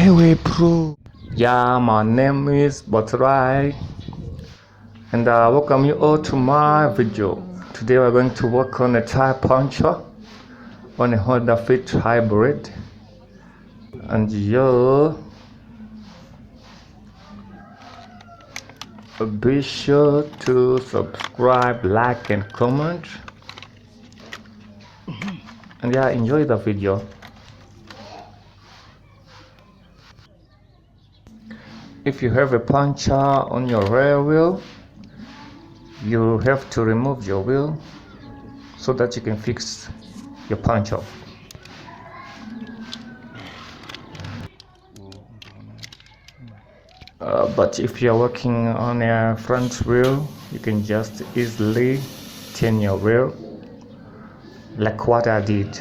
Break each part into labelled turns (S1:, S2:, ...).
S1: Highway Pro. Yeah, my name is Tyre, and welcome you all to my video. Today we're going to work on a tire puncture on a Honda Fit hybrid, and be sure to subscribe, like, and comment, and enjoy the video. If you have a puncture on your rear wheel, you have to remove your wheel so that you can fix your puncture. But if you're working on a front wheel, you can just easily turn your wheel like what I did.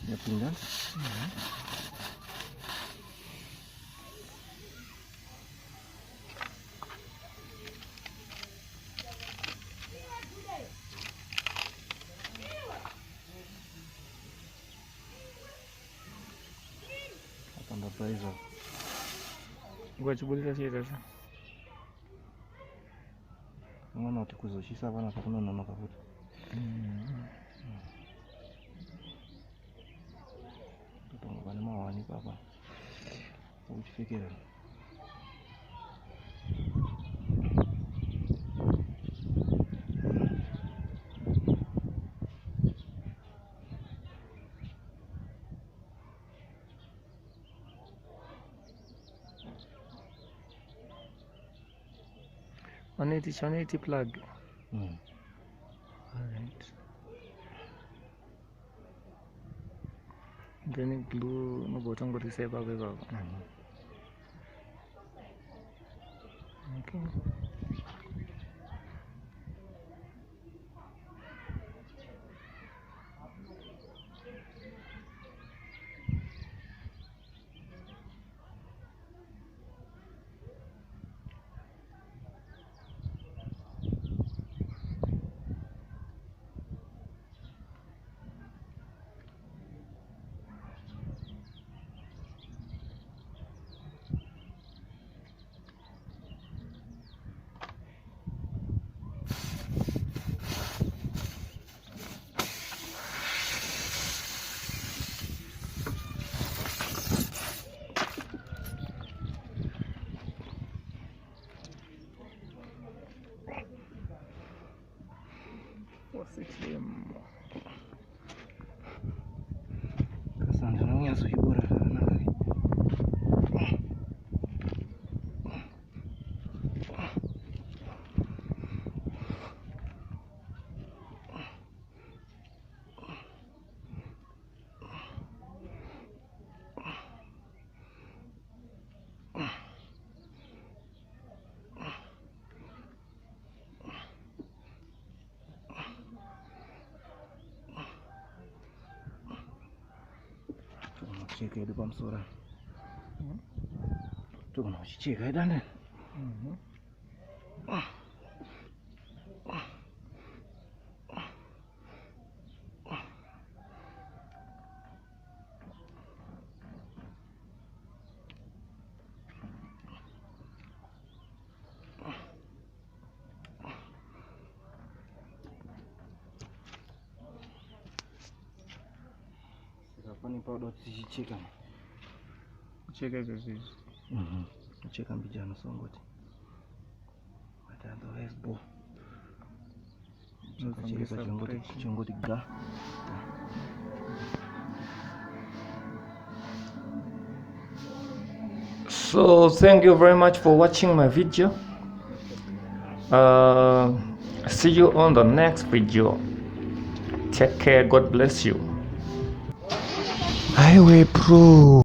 S2: Ya pinggan. Tambah pressure.
S1: Gua coba lihat sih rasa.
S2: Ngana utikuzoshisa vana pakunonoka futi. Topanga pane mawani papa. Uchifikira.
S1: On 180 plug. Alright. Then glue no bottom got to save up. Okay. What's it name?
S2: Kasanda nanyaso hibura naka. Cheka idi pamusora. Togona kuchicheka idande. Pani pauda tichicheka.
S1: Cheka kazi.
S2: Cheka mbijana songoti. Matando hesbo. Cheka chongoti ga.
S1: So thank you very much for watching my video. See you on the next video. Take care. God bless you. Highway Pro.